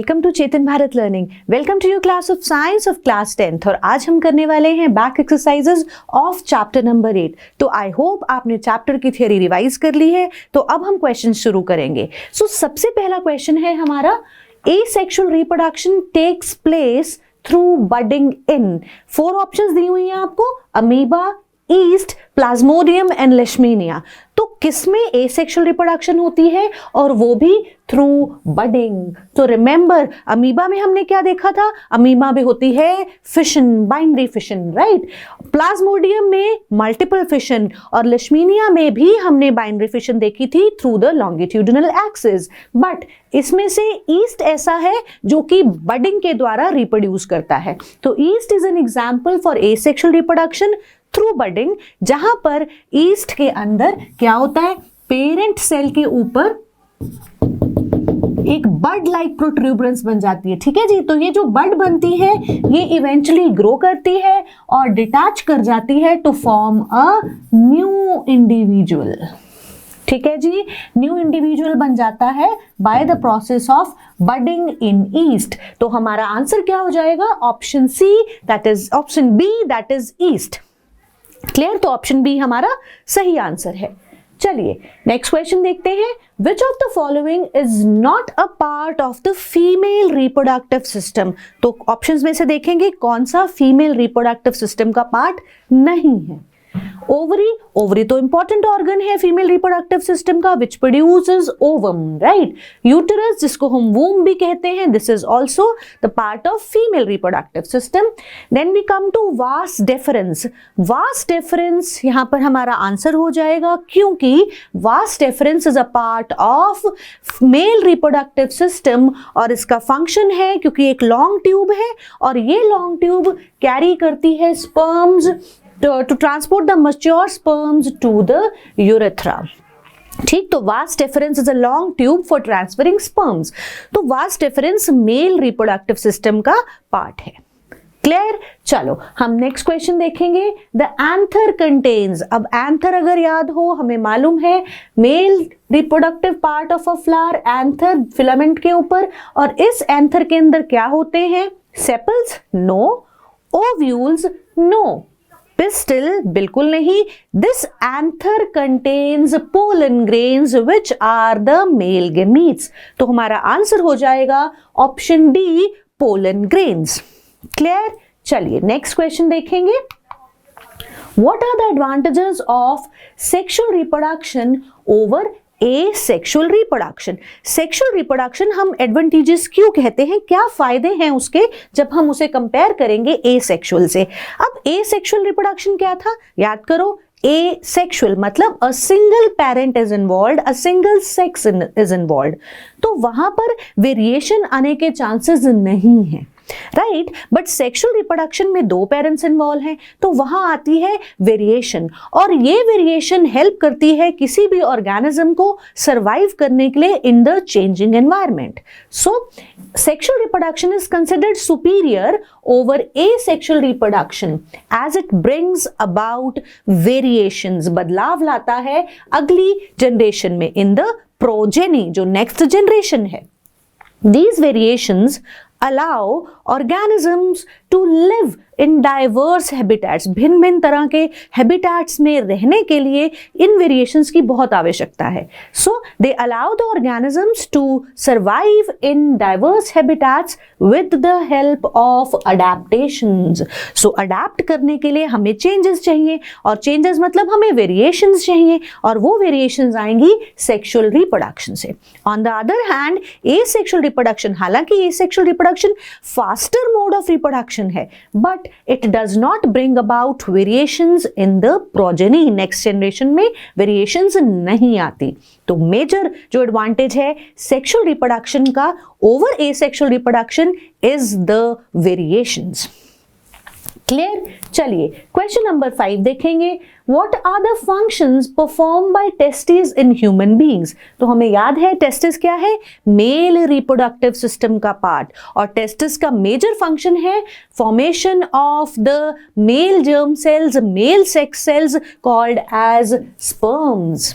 Welcome to Chetan Bharat learning. Welcome to your class of science of class 10th और आज हम करने वाले हैं back exercises of chapter number 8। तो आई होप आपने चैप्टर की थियरी रिवाइज कर ली है। तो अब हम क्वेश्चन शुरू करेंगे। सबसे पहला क्वेश्चन है हमारा, asexual reproduction takes place through budding in. 4 options दी हुई हैं आपको, amoeba, yeast, plasmodium and leishmania. तो किसमें एसेक्सुअल रिप्रोडक्शन होती है और वो भी थ्रू बडिंग। तो रिमेंबर, अमीबा में हमने क्या देखा था, अमीबा में होती है fission, binary fission, right. Plasmodium में मल्टीपल फिशन और लेशमीनिया में भी हमने बाइनरी फिशन देखी थी through the longitudinal axis. But इसमें से ईस्ट ऐसा है जो कि बडिंग के द्वारा रिप्रोड्यूस करता है। तो east is an example for asexual reproduction through budding, जहां पर ईस्ट के अंदर क्या होता है, पेरेंट सेल के ऊपर एक बड लाइक प्रोट्रूबरेंस बन जाती है। ठीक है जी। तो ये जो बड बनती है ये इवेंचुअली ग्रो करती है और डिटैच कर जाती है to form a new individual. ठीक है जी, न्यू इंडिविजुअल बन जाता है by the process of budding in yeast. तो हमारा आंसर क्या हो जाएगा, option C, that is option B, that is yeast. Clear. तो ऑप्शन बी हमारा सही आंसर है। चलिए नेक्स्ट क्वेश्चन देखते हैं। Which of the following is not a part of the female reproductive system. तो ऑप्शंस में से देखेंगे कौन सा फीमेल रिप्रोडक्टिव सिस्टम का पार्ट नहीं है। ओवरी, ओवरी तो इंपॉर्टेंट ऑर्गन है फीमेल रिप्रोडक्टिव सिस्टम का, which produces ovum, right. Uterus, जिसको हम वूम भी कहते हैं, this is also the part of female reproductive system. Then we come to vas deferens. Vas deferens यहां पर हमारा आंसर हो जाएगा, क्योंकि vas deferens is a part of male reproductive system और इसका फंक्शन है, क्योंकि एक लॉन्ग ट्यूब है और ये लॉन्ग ट्यूब कैरी करती है sperms to transport the mature sperms to the urethra। ठीक। तो vas deferens is a long tube for transferring sperms. तो vas deferens male reproductive system का पार्ट है। क्लियर। चलो हम नेक्स्ट क्वेश्चन देखेंगे। The anther contains. अब एंथर अगर याद हो, हमें मालूम है male reproductive part of a flower, anther filament के ऊपर, और इस एंथर के अंदर क्या होते हैं, sepals no, ovules no, pistil बिल्कुल नहीं। This anther contains pollen grains which are the male gametes. तो हमारा आंसर हो जाएगा option D, pollen grains. Clear. चलिए नेक्स्ट क्वेश्चन देखेंगे। What are the advantages of sexual reproduction over asexual reproduction. Sexual reproduction हम advantages क्यों कहते हैं, क्या फायदे हैं उसके जब हम उसे कंपेयर करेंगे एसेक्सुअल से। अब एसेक्सुअल रिप्रोडक्शन क्या था, याद करो। एसेक्सुअल मतलब a single parent is involved, a single sex is involved. तो वहां पर वेरिएशन आने के चांसेस नहीं है, राइट। बट सेक्सुअल रिप्रोडक्शन में 2 पेरेंट्स इन्वॉल्व हैं, तो वहां आती है वेरिएशन, और ये वेरिएशन हेल्प करती है किसी भी ऑर्गेनिज्म को सरवाइव करने के लिए in the changing environment. So sexual reproduction is considered superior over asexual reproduction as it brings about variations. बदलाव लाता है अगली जनरेशन में, इन द प्रोजेनी, जो नेक्स्ट जनरेशन है। These variations allow organisms to live in diverse habitats। भिन्न भिन्न तरह के हैबिटेट्स में रहने के लिए इन वेरिएशंस की बहुत आवश्यकता है। So they allow the organisms to survive in diverse habitats with the help of adaptations। So adapt करने के लिए हमें changes चाहिए, और changes मतलब हमें variations चाहिए, और वो variations आएंगी sexual reproduction से। On the other hand, asexual reproduction, हालांकि asexual reproduction faster mode of reproduction है, but it does not bring about variations in the progeny। next generation में variations नहीं आती। तो मेजर जो एडवांटेज है सेक्सुअल रिप्रोडक्शन का over asexual reproduction is the variations. Clear. चलिए क्वेश्चन नंबर 5 देखेंगे। What are the functions perform by testis in human beings. तो हमें याद है टेस्टिस क्या है, मेल रिप्रोडक्टिव सिस्टम का पार्ट, और टेस्टिस का मेजर फंक्शन है formation of the male germ cells, male sex cells called as sperms.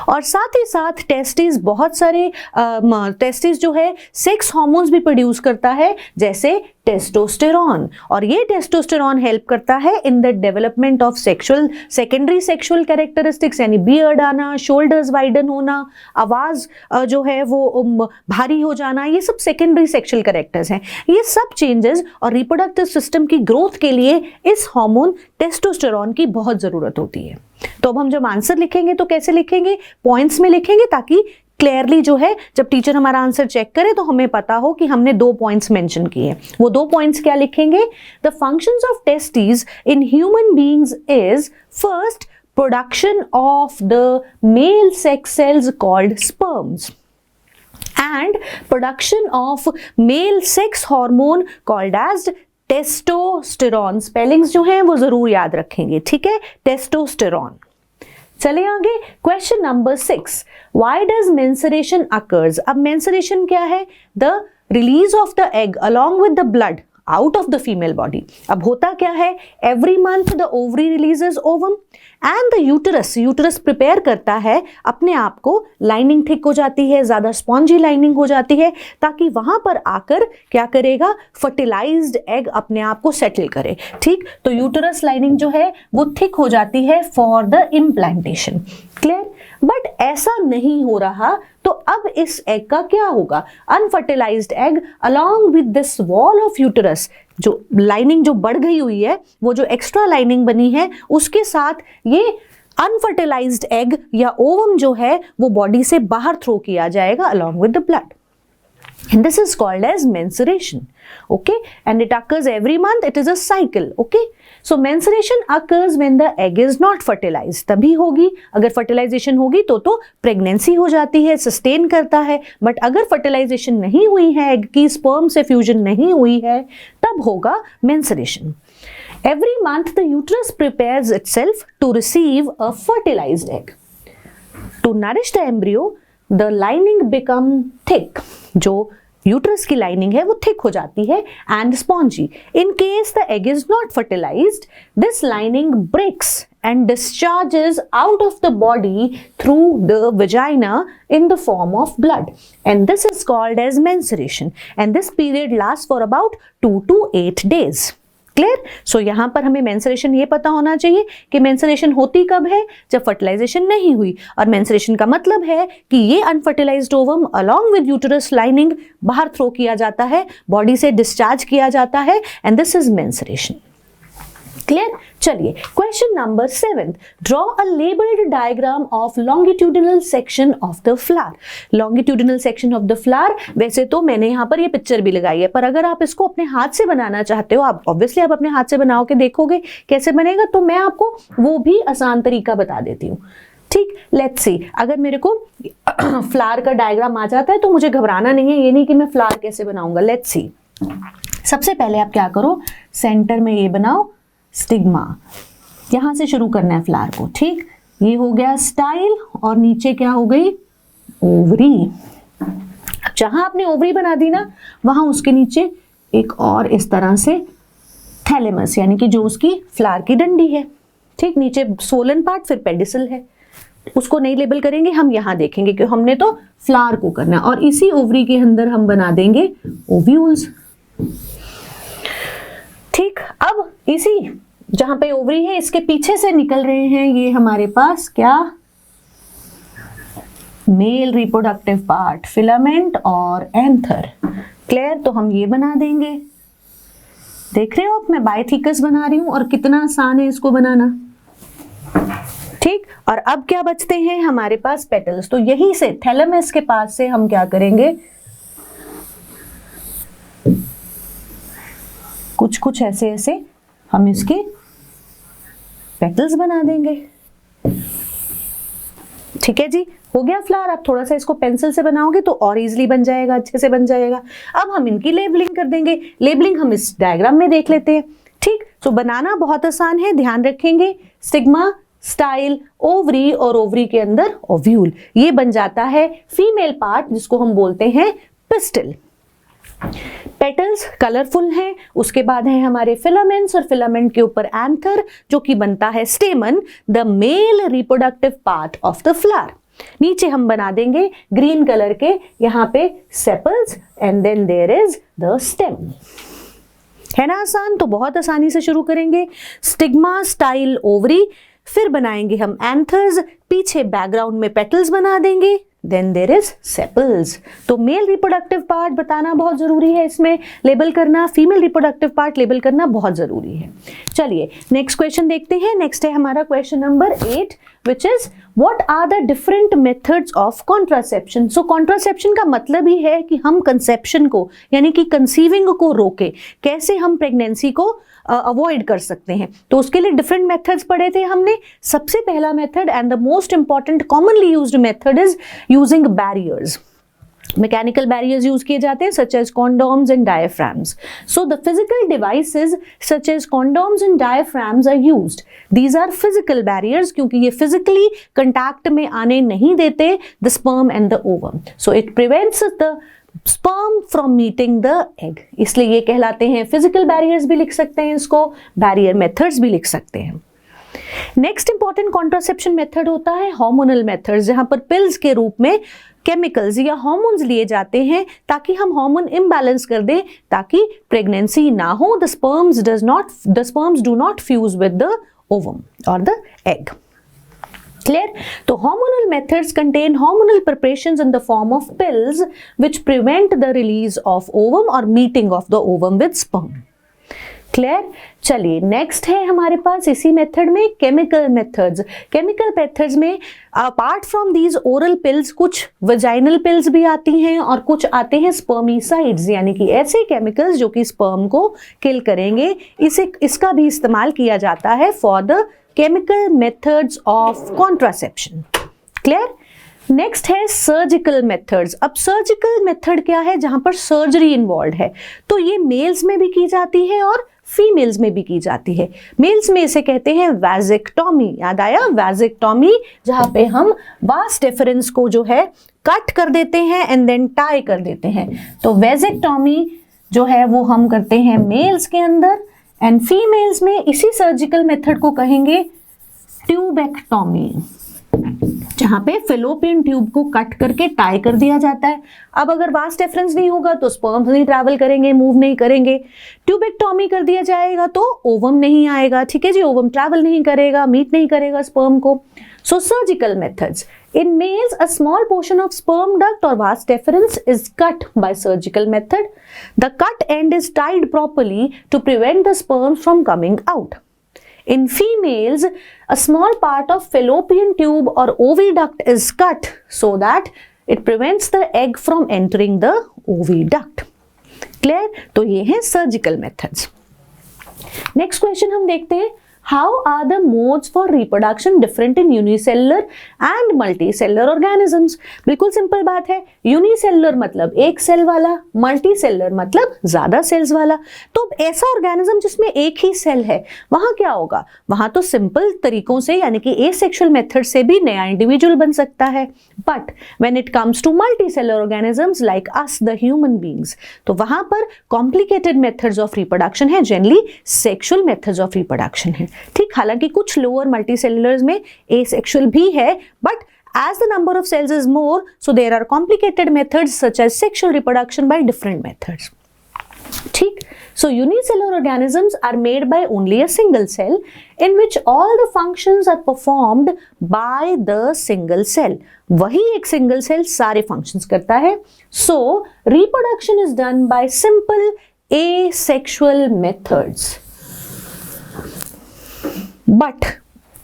और साथ ही साथ टेस्टिस बहुत सारे टेस्टिस जो है सेक्स हार्मोन्स भी प्रोड्यूस करता है, जैसे टेस्टोस्टेरॉन, और ये टेस्टोस्टेरॉन हेल्प करता है in the development of sexual secondary sexual characteristics, यानी बियर्ड आना, शोल्डर्स वाइडन होना, आवाज जो है वो भारी हो जाना, ये सब सेकेंडरी सेक्सुअल कैरेक्टर्स हैं। ये सब चेंजेस और रिप्रोडक्टिव सिस्टम की ग्रोथ के लिए इस हार्मोन टेस्टोस्टेरॉन की बहुत जरूरत होती है। तो अब हम जब आंसर लिखेंगे तो कैसे लिखेंगे, पॉइंट्स में लिखेंगे, ताकि क्लियरली जो है जब टीचर हमारा आंसर चेक करे तो हमें पता हो कि हमने 2 पॉइंट्स मेंशन किए। वो 2 पॉइंट्स क्या लिखेंगे, the functions of testis in human beings is first production of the mail sex cells called sperms and production of male sex hormone called as testosterone. Spellings जो हैं वो जरूर याद रखेंगे, ठीक है, टेस्टोस्टेरॉन। चलिए आगे, question number 6, why does mensuration occurs. अब मेंसुरेशन क्या है, the release of the egg along with the blood out of the female body. अब होता क्या है, every month the ovary releases ovum and the uterus prepare करता है अपने आप को, लाइनिंग थिक हो जाती है, ज्यादा स्पॉन्जी लाइनिंग हो जाती है, ताकि वहां पर आकर क्या करेगा, फर्टिलाइज्ड एग अपने आप को सेटल करे। ठीक, तो यूटरस लाइनिंग जो है वो थिक हो जाती है for the implantation. Clear, but ऐसा नहीं हो रहा, तो अब इस एग का क्या होगा, unfertilised egg along with this wall of uterus, जो लाइनिंग जो बढ़ गई हुई है, वो जो एक्स्ट्रा लाइनिंग बनी है, उसके साथ ये अनफर्टिलाइज्ड एग या ओवम जो है वो बॉडी से बाहर थ्रो किया जाएगा along with the blood, and this is called as mensuration. Okay, and it occurs every month. It is a cycle. Okay, so mensuration occurs when the egg is not fertilized. तभी होगी, अगर fertilization होगी तो pregnancy हो जाती है, sustain करता है, but अगर fertilization नहीं हुई है, egg की sperm से fusion नहीं हुई है, तब होगा mensuration. Every month the uterus prepares itself to receive a fertilized egg. To nourish the embryo, the lining become thick. जो यूट्रस की लाइनिंग है वो थिक हो जाती है and spongy. In case the egg is not fertilized, this lining breaks and discharges out of the body through the vagina in the form of blood, and this is called as menstruation, and this period lasts for about 2 to 8 days. Clear, सो यहां पर हमें mensuration ये पता होना चाहिए कि mensuration होती कब है, जब फर्टिलाइजेशन नहीं हुई, और मेंसुरेशन का मतलब है कि ये unfertilized ovum along with uterus lining बाहर थ्रो किया जाता है, बॉडी से डिस्चार्ज किया जाता है, and this is menstruation. Clear, चलिए question number 7, draw a labelled diagram of longitudinal section of the flower. Longitudinal section of the flower, वैसे तो मैंने यहाँ पर ये पिक्चर भी लगाई है, पर अगर आप इसको अपने हाथ से बनाना चाहते हो, आप ऑब्वियसली आप अपने हाथ से बनाओ के देखोगे कैसे बनेगा, तो मैं आपको वो भी आसान तरीका बता देती हूँ। ठीक, लेट्स सी, अगर मेरे को फ्लावर का डायग्राम आ जाता है तो मुझे घबराना नहीं है, ये नहीं कि मैं फ्लावर कैसे बनाऊंगा। लेट्स सी, सबसे पहले आप क्या करो, सेंटर में ये बनाओ स्टिग्मा, यहां से शुरू करना है फ्लावर को। ठीक, ये हो गया स्टाइल, और नीचे क्या हो गई, ओवरी। जहां आपने ओवरी बना दी ना, वहां उसके नीचे एक और इस तरह से थैलेमस, यानी कि जो उसकी फ्लावर की डंडी है। ठीक, नीचे सोलन पार्ट, फिर पेडिसल है, उसको नहीं लेबल करेंगे, हम यहां देखेंगे कि हमने तो फ्लावर को करना है, और इसी ओवरी के अंदर हम बना देंगे ओव्यूल्स। ठीक, अब इसी जहां पे ओवरी है, इसके पीछे से निकल रहे हैं ये हमारे पास क्या, मेल रिप्रोडक्टिव पार्ट, फिलामेंट और एंथर। क्लियर, तो हम ये बना देंगे। देख रहे हो आप, मैं बायथिकस बना रही हूं, और कितना आसान है इसको बनाना। ठीक, और अब क्या बचते हैं हमारे पास, पेटल्स। तो यहीं से थैलेमस के पास से हम क्या करेंगे, कुछ कुछ ऐसे ऐसे हम इसके पेटल्स बना देंगे। ठीक है जी, हो गया फ्लावर। आप थोड़ा सा इसको पेंसिल से बनाओगे तो और इजीली बन जाएगा, अच्छे से बन जाएगा। अब हम इनकी लेबलिंग कर देंगे। लेबलिंग हम इस डायग्राम में देख लेते हैं। ठीक, तो बनाना बहुत आसान है, ध्यान रखेंगे। स्टिग्मा, स्टाइल, ओवरी, और ओवरी के अंदर ओव्यूल, ये बन जाता है फीमेल पार्ट, जिसको हम बोलते हैं पिस्टल। पेटल्स कलरफुल हैं, उसके बाद है हमारे फिलामेंट्स, और फिलामेंट के ऊपर एंथर, जो कि बनता है stamen, the male reproductive part of the flower. नीचे हम बना देंगे ग्रीन कलर के यहाँ पे sepals and then there is the stem. है ना आसान? तो बहुत आसानी से शुरू करेंगे। स्टिग्मा स्टाइल ओवरी, फिर बनाएंगे हम एंथर्स, पीछे बैकग्राउंड में पेटल्स बना देंगे, देन देयर इज सेपल्स। तो मेल रिप्रोडक्टिव पार्ट बताना बहुत जरूरी है, इसमें लेबल करना, फीमेल रिप्रोडक्टिव पार्ट लेबल करना बहुत जरूरी है। चलिए नेक्स्ट क्वेश्चन देखते हैं। नेक्स्ट है हमारा question number 8 which is what are the different methods of contraception. So contraception का मतलब ही है कि हम कंसेप्शन को यानी कि कंसीविंग को रोके, कैसे हम प्रेगनेंसी को अवॉइड कर सकते हैं। तो उसके लिए डिफरेंट मेथड्स पढ़े थे हमने। सबसे पहला method and the most important commonly used method is using barriers. Mechanical barriers use किए जाते हैं such as condoms and diaphragms. So the physical devices such as condoms and diaphragms are used. These are physical barriers क्योंकि ये physically contact में आने नहीं देते the sperm and the ovum. So it prevents the sperm from meeting the egg, इसलिए ये कहलाते हैं फिजिकल बैरियर्स भी लिख सकते हैं इसको, बैरियर मेथड्स भी लिख सकते हैं। नेक्स्ट इंपॉर्टेंट कॉन्ट्रासेप्शन मेथड होता है हार्मोनल मेथड्स, जहां पर पिल्स के रूप में केमिकल्स या हार्मोन्स लिए जाते हैं ताकि हम हार्मोन इम्बैलेंस कर दें, ताकि प्रेगनेंसी ना हो। The sperms do not fuse with the ovum और द एग। Clear? तो hormonal methods contain hormonal preparations in the form of pills which prevent the release of ovum or meeting of the ovum with sperm. Clear? चलिए next है हमारे पास इसी method में chemical methods. Chemical methods में apart from these oral pills कुछ vaginal pills भी आती हैं और कुछ आते हैं स्पर्मिसाइड्स, यानी कि ऐसे केमिकल्स जो कि स्पर्म को किल करेंगे। इसका भी इस्तेमाल किया जाता है for the chemical methods of contraception. Clear? Next है सर्जिकल मेथड्स। अब सर्जिकल मेथड क्या है? जहां पर सर्जरी इन्वॉल्व है, तो ये मेल्स में भी की जाती है और फीमेल्स में भी की जाती है। मेल्स में इसे कहते हैं वैजेक्टोमी। याद आया? वैजेक्टोमी, जहां पे हम वास डिफरेंस को जो है कट कर देते हैं एंड देन टाई कर देते हैं। तो वैजेक्टोमी जो है वो हम करते हैं मेल्स के अंदर, एंड फीमेल्स में इसी सर्जिकल मेथड को कहेंगे ट्यूबेक्टोमी, जहां पे फेलोपियन ट्यूब को कट करके टाई कर दिया जाता है। अब अगर वास डिफरेंस नहीं होगा तो स्पर्म्स नहीं ट्रैवल करेंगे, मूव नहीं करेंगे। ट्यूबेक्टोमी कर दिया जाएगा तो ओवम नहीं आएगा, ठीक है जी, ओवम ट्रैवल नहीं करेगा, मीट नहीं करेगा स्पर्म को। So surgical methods in males a small portion of sperm duct or vas deferens is cut by surgical method. The cut end is tied properly to prevent the sperms from coming out. In females a small part of fallopian tube or oviduct is cut so that it prevents the egg from entering the oviduct. Clear? तो ये हैं surgical methods. Next question हम देखते हैं, How are the modes for reproduction different in unicellular and multicellular organisms? बिल्कुल simple बात है। Unicellular मतलब एक सेल वाला, मल्टीसेलुलर मतलब ज्यादा सेल्स वाला। तो ऐसा ऑर्गेनिज्म जिसमें एक ही सेल है, वहां क्या होगा? वहां तो सिंपल तरीकों से यानी कि एसेक्सुअल मेथड से भी नया इंडिविजुअल बन सकता है। But when it comes to multicellular organisms like us the human beings, तो वहां पर कॉम्प्लिकेटेड मेथड्स ऑफ रिप्रोडक्शन है, generally sexual methods of reproduction है। ठीक, हालांकि कुछ लोअर मल्टीसेलुलर्स में एसेक्सुअल भी है, but as the number of cells is more, so there are complicated methods such as sexual reproduction by different methods. ठीक, so unicellular organisms are made by only a single cell in which all the functions are performed by the single cell. वही एक single cell सारे functions करता है. So reproduction is done by simple asexual methods. But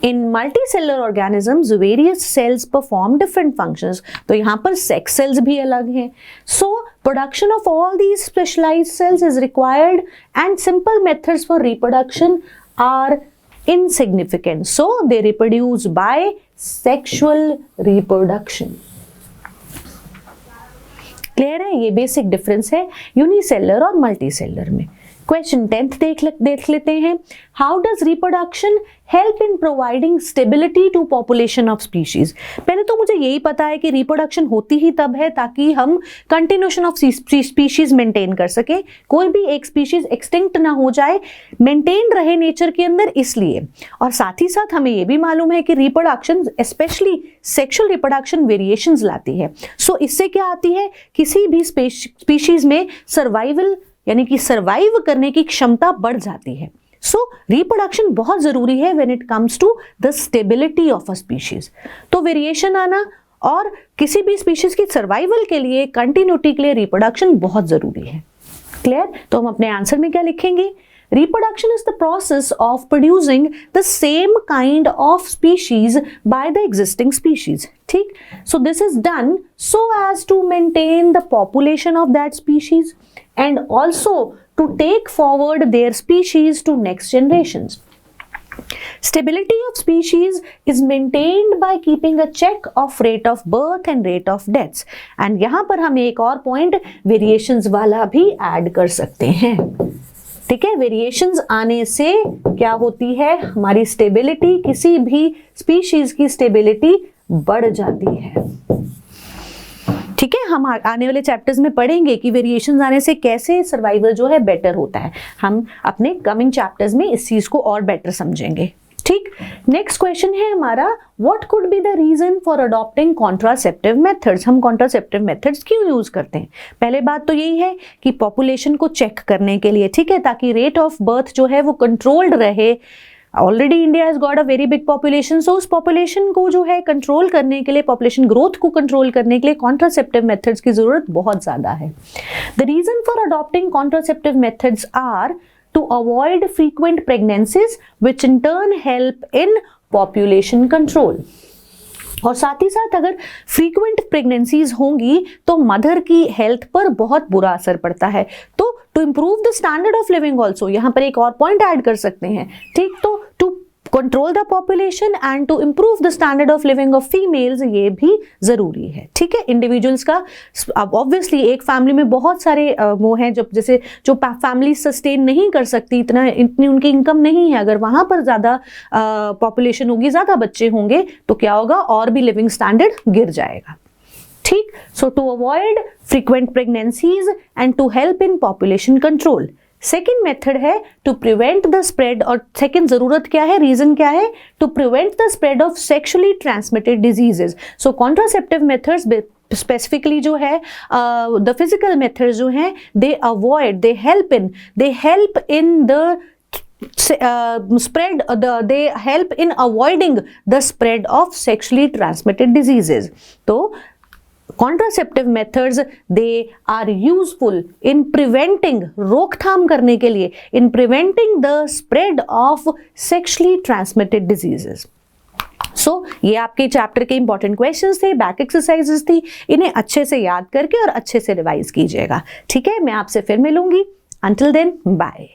in multicellular organisms various cells perform different functions. तो यहाँ पर sex cells भी अलग हैं. So production of all these specialized cells is required and simple methods for reproduction are insignificant. So they reproduce by sexual reproduction. Clear है? ये basic difference है unicellular और मल्टीसेलर में. क्वेश्चन 10th देख लेते हैं। How does reproduction help in providing stability to population of species. पहले तो मुझे यही पता है कि रिप्रोडक्शन होती ही तब है ताकि हम कंटिन्यूएशन ऑफ स्पीशीज मेंटेन कर सके, कोई भी एक स्पीशीज एक्सटिंक्ट ना हो जाए, मेंटेन रहे नेचर के अंदर, इसलिए। और साथ ही साथ हमें यह भी मालूम है कि reproduction specially sexual reproduction variations लाती है। सो इससे क्या आती है, किसी भी स्पीशीज में सर्वाइवल यानी कि सर्वाइव करने की क्षमता बढ़ जाती है। सो रिप्रोडक्शन बहुत जरूरी है when it comes to the stability of a species. तो वेरिएशन आना और किसी भी स्पीशीज की सर्वाइवल के लिए, कंटिन्यूटी के लिए रिप्रोडक्शन बहुत जरूरी है। क्लियर? तो हम अपने आंसर में क्या लिखेंगे? Reproduction is the process of producing the same kind of species by the existing species. ठीक? So this is done so as to maintain the population of that species and also to take forward their species to next generations. Stability of species is maintained by keeping a check of rate of birth and rate of deaths. And यहाँ पर हम एक और point variations वाला भी add कर सकते हैं। ठीक है, वेरिएशंस आने से क्या होती है, हमारी स्टेबिलिटी, किसी भी स्पीशीज की स्टेबिलिटी बढ़ जाती है। ठीक है, हम आने वाले चैप्टर्स में पढ़ेंगे कि वेरिएशंस आने से कैसे सर्वाइवल जो है बेटर होता है। हम अपने कमिंग चैप्टर्स में इस चीज को और बेटर समझेंगे। ठीक, नेक्स्ट क्वेश्चन है हमारा, what could be the reason for adopting contraceptive methods. हम कॉन्ट्रासेप्टिव मेथड्स क्यों यूज करते हैं? पहले बात तो यही है कि पॉपुलेशन को चेक करने के लिए, ठीक है, ताकि रेट ऑफ बर्थ जो है वो कंट्रोल्ड रहे। Already India has got a very big population, so उस पॉपुलेशन को जो है कंट्रोल करने के लिए, पॉपुलेशन ग्रोथ को कंट्रोल करने के लिए कॉन्ट्रासेप्टिव मेथड्स की जरूरत बहुत ज्यादा है। The reason for adopting contraceptive methods are to avoid frequent pregnancies which in turn help in population control। और साथ ही साथ अगर फ्रीक्वेंट प्रेगनेंसीज होंगी तो मदर की हेल्थ पर बहुत बुरा असर पड़ता है। तो to improve the standard of living also, यहाँ पर एक और पॉइंट ऐड कर सकते हैं। ठीक, तो to control the population and to improve the standard of living of females, ये भी जरूरी है। ठीक है, इंडिविजुअल्स का, अब ऑब्वियसली एक फैमिली में बहुत सारे वो हैं जैसे जो फैमिली सस्टेन नहीं कर सकती, इतनी उनकी इनकम नहीं है, अगर वहां पर ज्यादा पॉपुलेशन होगी, ज्यादा बच्चे होंगे तो क्या होगा, और भी लिविंग स्टैंडर्ड गिर जाएगा। ठीक, so to avoid frequent pregnancies and to help in population control. Second method है टू प्रिवेंट द स्प्रेड, और सेकेंड जरूरत क्या है, रीजन क्या है, to prevent the spread of sexually transmitted diseases. So contraceptive methods specifically जो है the physical methods जो हैं, they help in the they help in avoiding the spread of sexually transmitted diseases. तो contraceptive methods they are useful in preventing, रोकथाम करने के लिए, in preventing the spread of sexually transmitted diseases. So ये आपके chapter के important questions थे, back exercises थी, इन्हें अच्छे से याद करके और अच्छे से रिवाइज कीजिएगा। ठीक है, मैं आपसे फिर मिलूंगी। Until then, bye.